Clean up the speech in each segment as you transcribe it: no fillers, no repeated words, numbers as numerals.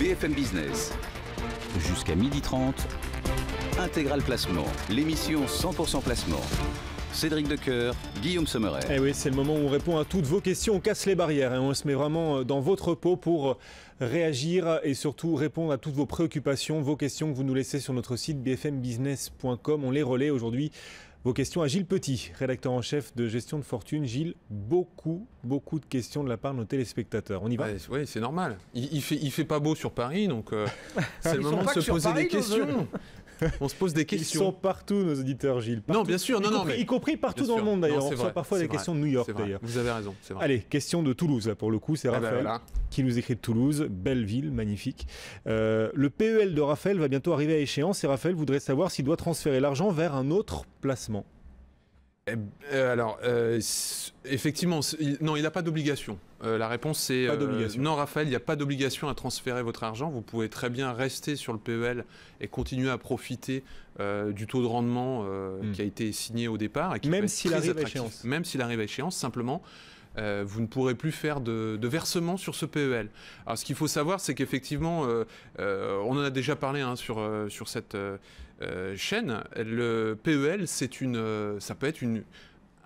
BFM Business. Jusqu'à 12h30, Intégral Placement, l'émission 100% placement. Cédric Decoeur, Guillaume Sommeret. Eh oui, c'est le moment où on répond à toutes vos questions, on casse les barrières et on se met vraiment dans votre peau pour réagir et surtout répondre à toutes vos préoccupations, vos questions que vous nous laissez sur notre site bfmbusiness.com. On les relaie aujourd'hui. Vos questions à Gilles Petit, rédacteur en chef de Gestion de Fortune. Gilles, beaucoup de questions de la part de nos téléspectateurs. On y va ? Oui, c'est normal. Il fait pas beau sur Paris, donc c'est le moment de se poser des questions. On se pose des questions. Ils sont partout, nos auditeurs, Gilles. Partout. Non, bien sûr, y compris partout dans le monde, d'ailleurs. On reçoit parfois des questions de New York, d'ailleurs. Vous avez raison, c'est vrai. Allez, question de Toulouse, là, pour le coup. C'est Raphaël qui nous écrit de Toulouse. Belle ville, magnifique. Le PEL de Raphaël va bientôt arriver à échéance et Raphaël voudrait savoir s'il doit transférer l'argent vers un autre placement. Effectivement, non, il n'a pas d'obligation. La réponse c'est non, Raphaël, il n'y a pas d'obligation à transférer votre argent. Vous pouvez très bien rester sur le PEL et continuer à profiter du taux de rendement qui a été signé au départ. Et qui même s'il arrive à échéance. Même s'il arrive à échéance, simplement. Vous ne pourrez plus faire de versement sur ce PEL. Alors, ce qu'il faut savoir, c'est qu'effectivement, on en a déjà parlé sur cette chaîne. Le PEL, ça peut être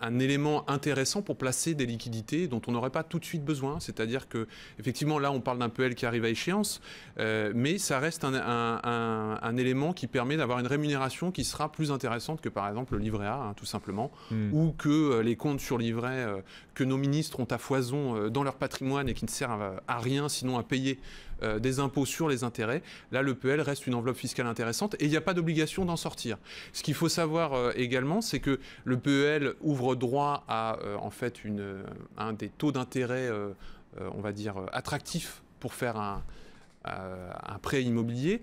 un élément intéressant pour placer des liquidités dont on n'aurait pas tout de suite besoin. C'est-à-dire que, effectivement, là, on parle d'un PEL qui arrive à échéance, mais ça reste un élément qui permet d'avoir une rémunération qui sera plus intéressante que, par exemple, le livret A, tout simplement, ou que les comptes sur livret que nos ministres ont à foison dans leur patrimoine et qui ne servent à rien sinon à payer des impôts sur les intérêts. Là, le PEL reste une enveloppe fiscale intéressante et il n'y a pas d'obligation d'en sortir. Ce qu'il faut savoir également, c'est que le PEL ouvre droit à en fait un des taux d'intérêt, on va dire, attractifs pour faire un prêt immobilier.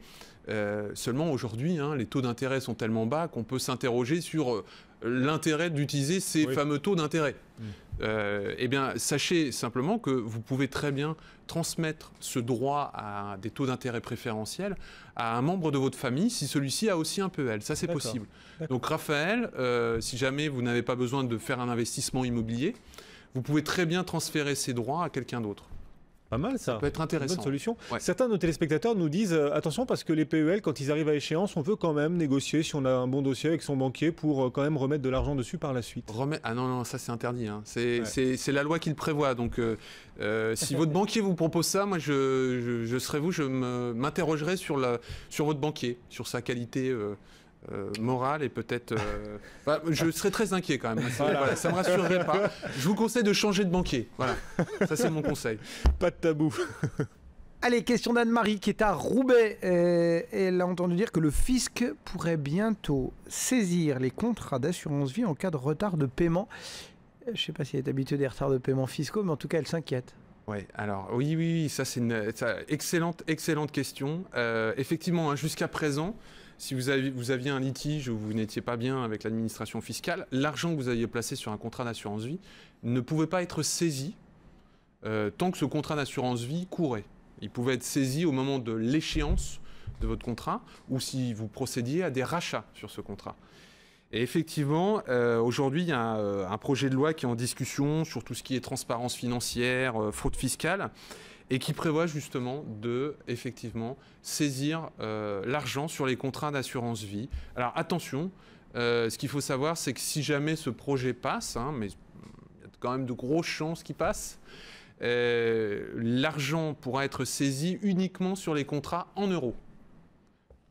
Seulement aujourd'hui, les taux d'intérêt sont tellement bas qu'on peut s'interroger sur l'intérêt d'utiliser ces fameux taux d'intérêt. Eh bien, sachez simplement que vous pouvez très bien transmettre ce droit à des taux d'intérêt préférentiels à un membre de votre famille si celui-ci a aussi un PEL. Ça, c'est possible. Donc, Raphaël, si jamais vous n'avez pas besoin de faire un investissement immobilier, vous pouvez très bien transférer ces droits à quelqu'un d'autre. Pas mal ça. Ça peut être intéressant. Bonne solution. Ouais. Certains de nos téléspectateurs nous disent attention parce que les PEL, quand ils arrivent à échéance, on peut quand même négocier si on a un bon dossier avec son banquier pour quand même remettre de l'argent dessus par la suite. Ah non, ça c'est interdit. C'est la loi qui le prévoit. Donc si votre banquier vous propose ça, moi je serais vous, je m'interrogerais sur votre banquier, sur sa qualité. Morale et peut-être... je serais très inquiet quand même. Voilà, ça ne me rassurerait pas. Je vous conseille de changer de banquier. Voilà, ça c'est mon conseil. Pas de tabou. Allez, question d'Anne-Marie qui est à Roubaix. Elle a entendu dire que le fisc pourrait bientôt saisir les contrats d'assurance vie en cas de retard de paiement. Je ne sais pas si elle est habituée des retards de paiement fiscaux, mais en tout cas, elle s'inquiète. Ouais, alors oui, ça c'est une excellente question. Effectivement, jusqu'à présent, si vous aviez un litige ou vous n'étiez pas bien avec l'administration fiscale, l'argent que vous aviez placé sur un contrat d'assurance vie ne pouvait pas être saisi tant que ce contrat d'assurance vie courait. Il pouvait être saisi au moment de l'échéance de votre contrat ou si vous procédiez à des rachats sur ce contrat. Et effectivement, aujourd'hui, il y a un projet de loi qui est en discussion sur tout ce qui est transparence financière, fraude fiscale, et qui prévoit justement de, effectivement, saisir l'argent sur les contrats d'assurance vie. Alors attention, ce qu'il faut savoir, c'est que si jamais ce projet passe, mais il y a quand même de grosses chances qu'il passe, l'argent pourra être saisi uniquement sur les contrats en euros.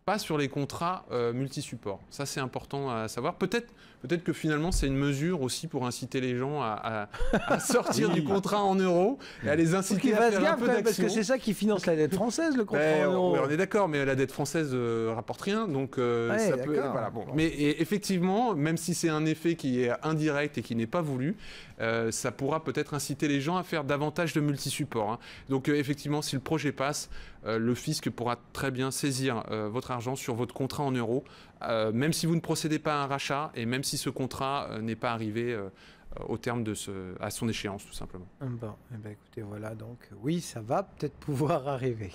Pas sur les contrats multi-supports. Ça, c'est important à savoir. Peut-être que finalement, c'est une mesure aussi pour inciter les gens à sortir du contrat en euros et à les inciter à faire un peu d'action. Parce que c'est ça qui finance la dette française, le contrat en euros. On est d'accord, mais la dette française rapporte rien, donc ça peut... Voilà, bon. Mais effectivement, même si c'est un effet qui est indirect et qui n'est pas voulu, ça pourra peut-être inciter les gens à faire davantage de multi-supports. Donc effectivement, si le projet passe, le fisc pourra très bien saisir votre argent sur votre contrat en euros, même si vous ne procédez pas à un rachat et même si ce contrat n'est pas arrivé au terme à son échéance, tout simplement. Bon, écoutez, voilà, donc oui, ça va peut-être pouvoir arriver.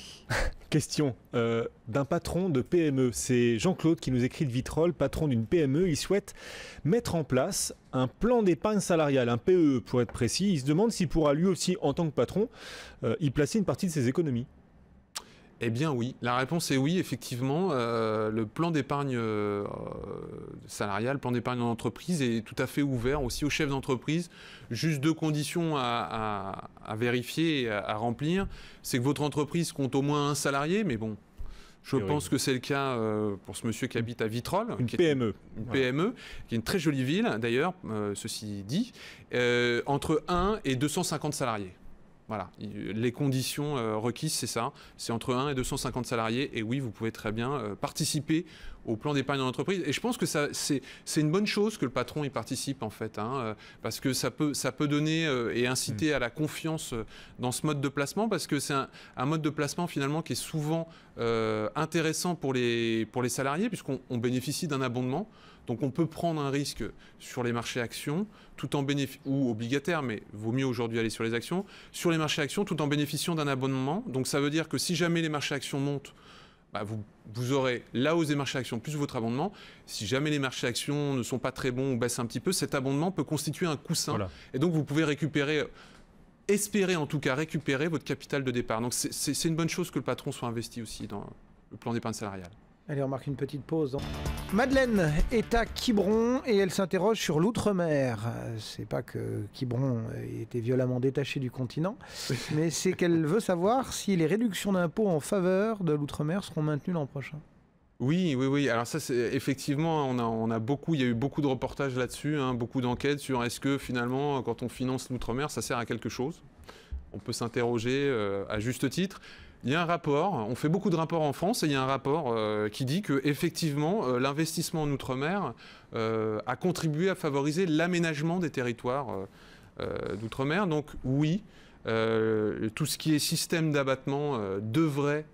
Question d'un patron de PME. C'est Jean-Claude qui nous écrit de Vitrolles, patron d'une PME. Il souhaite mettre en place un plan d'épargne salariale, un PEE pour être précis. Il se demande s'il pourra lui aussi, en tant que patron, y placer une partie de ses économies. Eh bien oui, la réponse est oui, effectivement. Le plan d'épargne salariale, le plan d'épargne en entreprise est tout à fait ouvert aussi aux chefs d'entreprise. Juste 2 conditions à vérifier et à remplir. C'est que votre entreprise compte au moins un salarié, mais bon, je pense que c'est le cas pour ce monsieur qui habite à Vitrolles. Une PME. Une PME, qui est une très jolie ville d'ailleurs, ceci dit, entre 1 et 250 salariés. Voilà, les conditions requises, c'est ça. C'est entre 1 et 250 salariés. Et oui, vous pouvez très bien participer au plan d'épargne en entreprise. Et je pense que c'est une bonne chose que le patron y participe, en fait. Parce que ça peut donner et inciter à la confiance dans ce mode de placement. Parce que c'est un mode de placement, finalement, qui est souvent intéressant pour les salariés, puisqu'on bénéficie d'un abondement. Donc on peut prendre un risque sur les marchés actions tout en ou obligataire, mais vaut mieux aujourd'hui aller sur les actions, sur les marchés actions tout en bénéficiant d'un abonnement. Donc ça veut dire que si jamais les marchés actions montent, bah vous aurez la hausse des marchés actions plus votre abondement. Si jamais les marchés actions ne sont pas très bons ou baissent un petit peu, cet abondement peut constituer un coussin. Voilà. Et donc vous pouvez espérer en tout cas récupérer votre capital de départ. Donc c'est une bonne chose que le patron soit investi aussi dans le plan d'épargne salariale. Allez, on marque une petite pause. Madeleine est à Quiberon et elle s'interroge sur l'outre-mer. C'est pas que Quiberon ait été violemment détaché du continent, mais c'est qu'elle veut savoir si les réductions d'impôts en faveur de l'outre-mer seront maintenues l'an prochain. Oui. Alors ça, c'est effectivement, il y a eu beaucoup de reportages là-dessus, beaucoup d'enquêtes sur est-ce que finalement, quand on finance l'outre-mer, ça sert à quelque chose. On peut s'interroger à juste titre. Il y a un rapport, on fait beaucoup de rapports en France, et il y a un rapport qui dit qu'effectivement, l'investissement en Outre-mer a contribué à favoriser l'aménagement des territoires d'Outre-mer. Donc oui, tout ce qui est système d'abattement devrait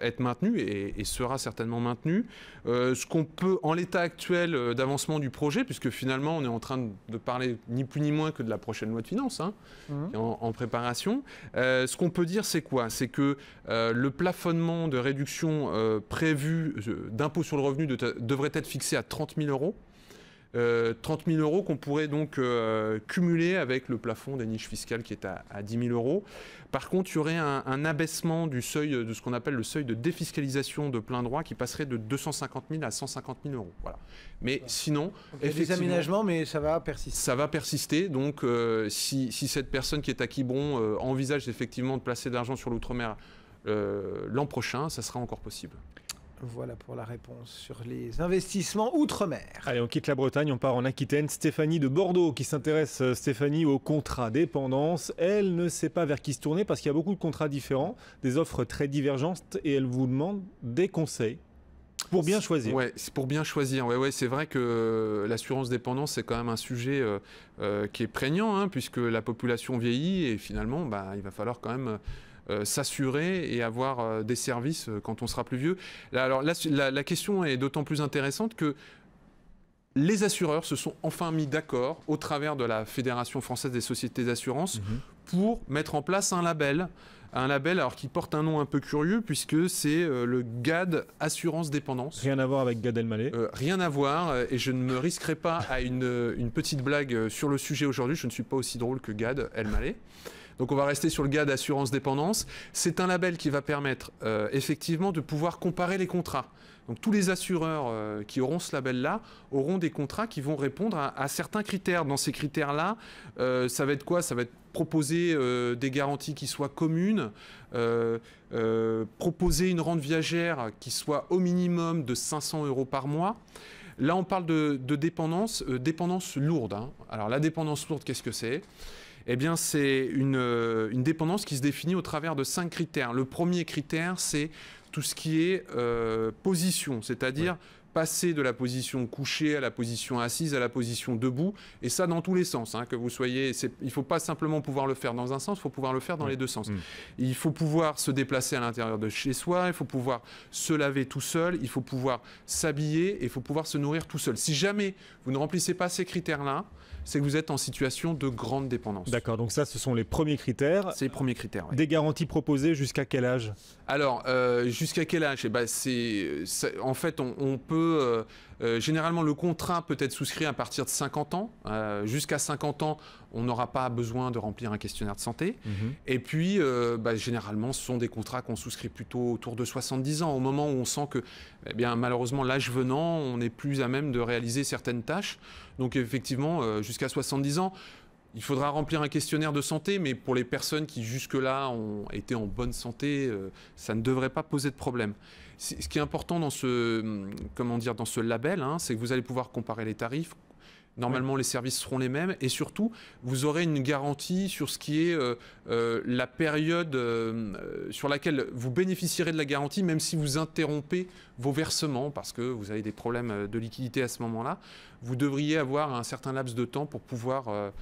être maintenu et sera certainement maintenu. Ce qu'on peut, en l'état actuel d'avancement du projet, puisque finalement on est en train de parler ni plus ni moins que de la prochaine loi de finances en préparation, ce qu'on peut dire c'est quoi? C'est que le plafonnement de réduction prévu d'impôt sur le revenu devrait être fixé à 30 000 euros. 30 000 euros qu'on pourrait donc cumuler avec le plafond des niches fiscales qui est à 10 000 euros. Par contre, il y aurait un abaissement du seuil de ce qu'on appelle le seuil de défiscalisation de plein droit qui passerait de 250 000 à 150 000 euros. Voilà. Mais sinon, il y a des aménagements, mais ça va persister. Ça va persister. Donc, si cette personne qui est à Quiberon envisage effectivement de placer de l'argent sur l'outre-mer l'an prochain, ça sera encore possible. Voilà pour la réponse sur les investissements outre-mer. Allez, on quitte la Bretagne, on part en Aquitaine. Stéphanie de Bordeaux qui s'intéresse, Stéphanie, au contrat dépendance. Elle ne sait pas vers qui se tourner parce qu'il y a beaucoup de contrats différents, des offres très divergentes et elle vous demande des conseils. Pour bien choisir. Ouais, c'est pour bien choisir. Ouais, c'est vrai que l'assurance dépendance, c'est quand même un sujet qui est prégnant, puisque la population vieillit et finalement, il va falloir quand même s'assurer et avoir des services quand on sera plus vieux. Alors là, la question est d'autant plus intéressante que les assureurs se sont enfin mis d'accord au travers de la Fédération française des sociétés d'assurance pour mettre en place un label alors qui porte un nom un peu curieux puisque c'est le GAD Assurance Dépendance. Rien à voir avec Gad Elmaleh. Rien à voir et je ne me risquerai pas à une petite blague sur le sujet aujourd'hui. Je ne suis pas aussi drôle que Gad Elmaleh. Donc on va rester sur le GAD Assurance Dépendance. C'est un label qui va permettre effectivement de pouvoir comparer les contrats. Donc tous les assureurs qui auront ce label-là auront des contrats qui vont répondre à certains critères. Dans ces critères-là, ça va être quoi? Ça va être proposer des garanties qui soient communes, proposer une rente viagère qui soit au minimum de 500 € par mois. Là, on parle de dépendance lourde. Alors la dépendance lourde, qu'est-ce que c'est? Eh bien, c'est une dépendance qui se définit au travers de 5 critères. Le premier critère, c'est tout ce qui est position, c'est-à-dire passer de la position couchée à la position assise, à la position debout, et ça dans tous les sens. Que vous soyez, il ne faut pas simplement pouvoir le faire dans un sens, il faut pouvoir le faire dans les deux sens. Il faut pouvoir se déplacer à l'intérieur de chez soi, il faut pouvoir se laver tout seul, il faut pouvoir s'habiller, et il faut pouvoir se nourrir tout seul. Si jamais vous ne remplissez pas ces critères-là, c'est que vous êtes en situation de grande dépendance. D'accord, donc ça, ce sont les premiers critères. C'est les premiers critères, oui. Des garanties proposées jusqu'à quel âge? Alors, jusqu'à quel âge? En fait, on peut peut... généralement, le contrat peut être souscrit à partir de 50 ans. Jusqu'à 50 ans, on n'aura pas besoin de remplir un questionnaire de santé. Et puis, généralement, ce sont des contrats qu'on souscrit plutôt autour de 70 ans, au moment où on sent que, eh bien, malheureusement, l'âge venant, on n'est plus à même de réaliser certaines tâches. Donc, effectivement, jusqu'à 70 ans, il faudra remplir un questionnaire de santé, mais pour les personnes qui jusque-là ont été en bonne santé, ça ne devrait pas poser de problème. Ce qui est important dans dans ce label, c'est que vous allez pouvoir comparer les tarifs. Normalement, les services seront les mêmes et surtout, vous aurez une garantie sur ce qui est la période sur laquelle vous bénéficierez de la garantie, même si vous interrompez vos versements parce que vous avez des problèmes de liquidité à ce moment-là. Vous devriez avoir un certain laps de temps pour pouvoir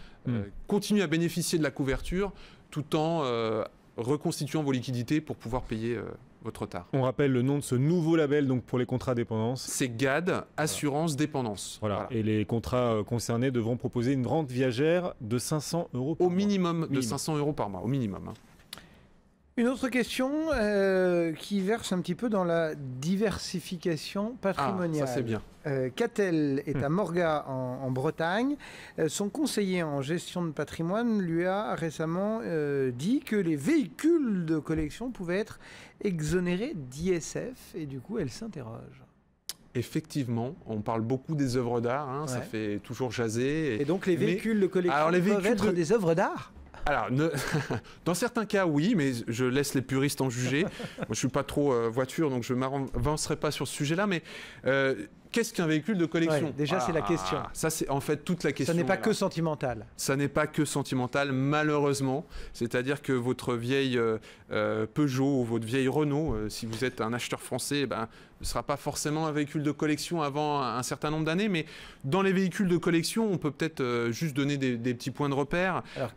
continuer à bénéficier de la couverture tout en reconstituant vos liquidités pour pouvoir payer votre retard. On rappelle le nom de ce nouveau label donc pour les contrats dépendance. C'est GAD, Assurance Dépendance. Voilà. Et les contrats concernés devront proposer une rente viagère de 500 € par mois. Au minimum de 500 € par mois, au minimum. Une autre question qui verse un petit peu dans la diversification patrimoniale. Ça c'est bien. Catel est à Morgat en Bretagne. Son conseiller en gestion de patrimoine lui a récemment dit que les véhicules de collection pouvaient être exonérés d'ISF et du coup elle s'interroge. Effectivement, on parle beaucoup des œuvres d'art, ça fait toujours jaser. Et donc les véhicules de collection peuvent être des œuvres d'art ? Alors, dans certains cas, oui, mais je laisse les puristes en juger. Moi, je ne suis pas trop voiture, donc je ne m'avancerai pas sur ce sujet-là. Mais qu'est-ce qu'un véhicule de collection ? Déjà, c'est la question. Ça, c'est en fait toute la question. Ça n'est pas que sentimental. Ça n'est pas que sentimental, malheureusement. C'est-à-dire que votre vieille Peugeot ou votre vieille Renault, si vous êtes un acheteur français, ne sera pas forcément un véhicule de collection avant un certain nombre d'années. Mais dans les véhicules de collection, on peut peut-être juste donner des petits points de repère. Alors,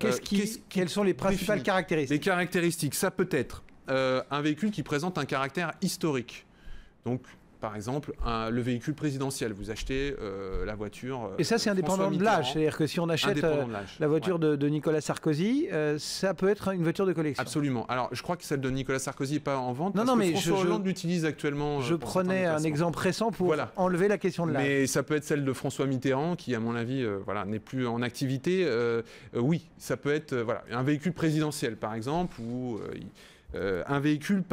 quelles sont les principales caractéristiques ? Les caractéristiques, ça peut être un véhicule qui présente un caractère historique. Donc, par exemple, le véhicule présidentiel. Vous achetez la voiture. Et ça, c'est indépendant de l'âge. C'est-à-dire que si on achète la voiture de Nicolas Sarkozy, ça peut être une voiture de collection. Absolument. Alors, je crois que celle de Nicolas Sarkozy n'est pas en vente. parce mais que François Hollande l'utilise actuellement. Je prenais un exemple récent pour enlever la question de l'âge. Mais ça peut être celle de François Mitterrand, qui, à mon avis, n'est plus en activité. Oui, ça peut être un véhicule présidentiel, par exemple, ou un véhicule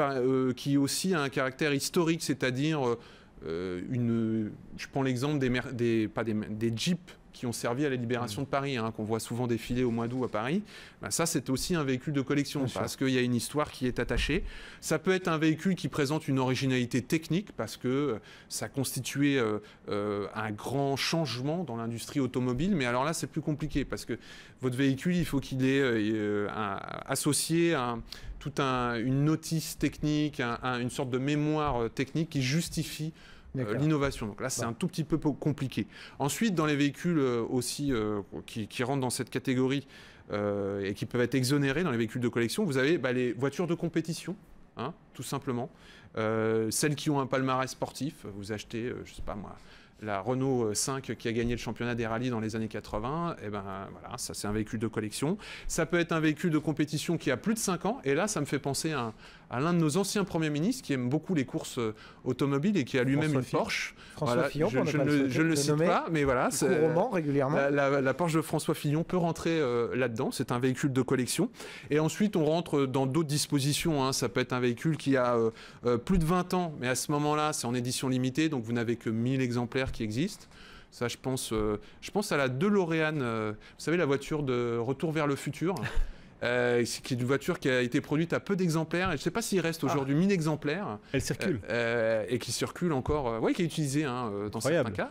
qui aussi a un caractère historique, c'est-à-dire je prends l'exemple des Jeeps qui ont servi à la libération de Paris, qu'on voit souvent défiler au mois d'août à Paris. Ça, c'est aussi un véhicule de collection parce qu'il y a une histoire qui est attachée. Ça peut être un véhicule qui présente une originalité technique parce que ça constituait un grand changement dans l'industrie automobile. Mais alors là, c'est plus compliqué parce que votre véhicule, il faut qu'il ait associé une notice technique, une sorte de mémoire technique qui justifie l'innovation. Donc là, c'est un tout petit peu compliqué. Ensuite, dans les véhicules aussi qui rentrent dans cette catégorie et qui peuvent être exonérés dans les véhicules de collection, vous avez les voitures de compétition, tout simplement. Celles qui ont un palmarès sportif. Vous achetez, je ne sais pas moi, la Renault 5 qui a gagné le championnat des rallyes dans les années 80, ça c'est un véhicule de collection. Ça peut être un véhicule de compétition qui a plus de 5 ans, et là ça me fait penser à l'un de nos anciens premiers ministres qui aime beaucoup les courses automobiles et qui a lui-même une Porsche. François Fillon, je ne le cite pas, mais voilà. Régulièrement. La Porsche de François Fillon peut rentrer là-dedans, c'est un véhicule de collection. Et ensuite on rentre dans d'autres dispositions, ça peut être un véhicule qui a plus de 20 ans, mais à ce moment-là c'est en édition limitée, donc vous n'avez que 1000 exemplaires qui existe. Ça, je pense à la DeLorean, vous savez, la voiture de Retour vers le futur, qui est une voiture qui a été produite à peu d'exemplaires. Et je ne sais pas s'il reste aujourd'hui 1000 exemplaires. Elle circule. Et qui circule encore, qui est utilisée dans certains cas.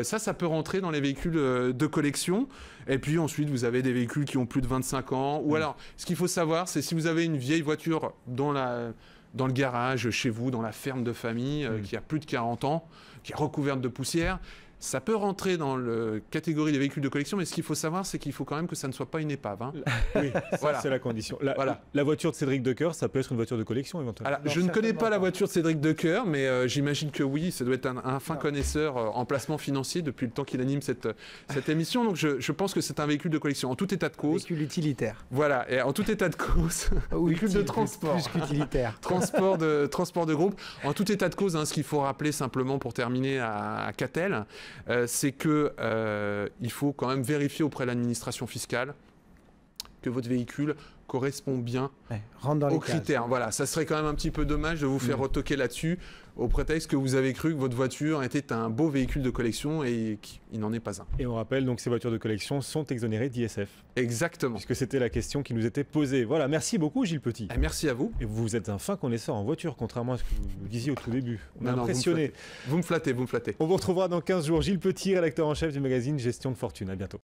Ça peut rentrer dans les véhicules de collection. Et puis ensuite, vous avez des véhicules qui ont plus de 25 ans. Ou alors, ce qu'il faut savoir, c'est si vous avez une vieille voiture dans le garage, chez vous, dans la ferme de famille, qui a plus de 40 ans, qui est recouverte de poussière, Ça peut rentrer dans la catégorie des véhicules de collection, mais ce qu'il faut savoir, c'est qu'il faut quand même que ça ne soit pas une épave. Hein. Oui, ça, Voilà. c'est la condition. Voilà. La voiture de Cédric Decoeur, ça peut être une voiture de collection éventuellement. Alors, je ne connais pas la voiture de Cédric Decoeur, mais j'imagine que oui, ça doit être un fin connaisseur en placement financier depuis le temps qu'il anime cette émission. Donc je pense que c'est un véhicule de collection en tout état de cause. Véhicule utilitaire. Voilà, et en tout état de cause, véhicule de transport. Plus qu'utilitaire. transport de groupe. En tout état de cause, hein, ce qu'il faut rappeler simplement pour terminer à Catel, c'est que il faut quand même vérifier auprès de l'administration fiscale que votre véhicule correspond bien rentre dans les aux critères. Voilà, ça serait quand même un petit peu dommage de vous faire retoquer là-dessus au prétexte que vous avez cru que votre voiture était un beau véhicule de collection et qu'il n'en est pas un. Et on rappelle donc ces voitures de collection sont exonérées d'ISF. Exactement. Puisque c'était la question qui nous était posée. Voilà, merci beaucoup Gilles Petit. Et merci à vous. Et vous êtes un fin connaisseur en voiture, contrairement à ce que vous disiez au tout début. On est Non, impressionné. Vous me flattez. On vous retrouvera dans 15 jours. Gilles Petit, rédacteur en chef du magazine Gestion de Fortune. À bientôt.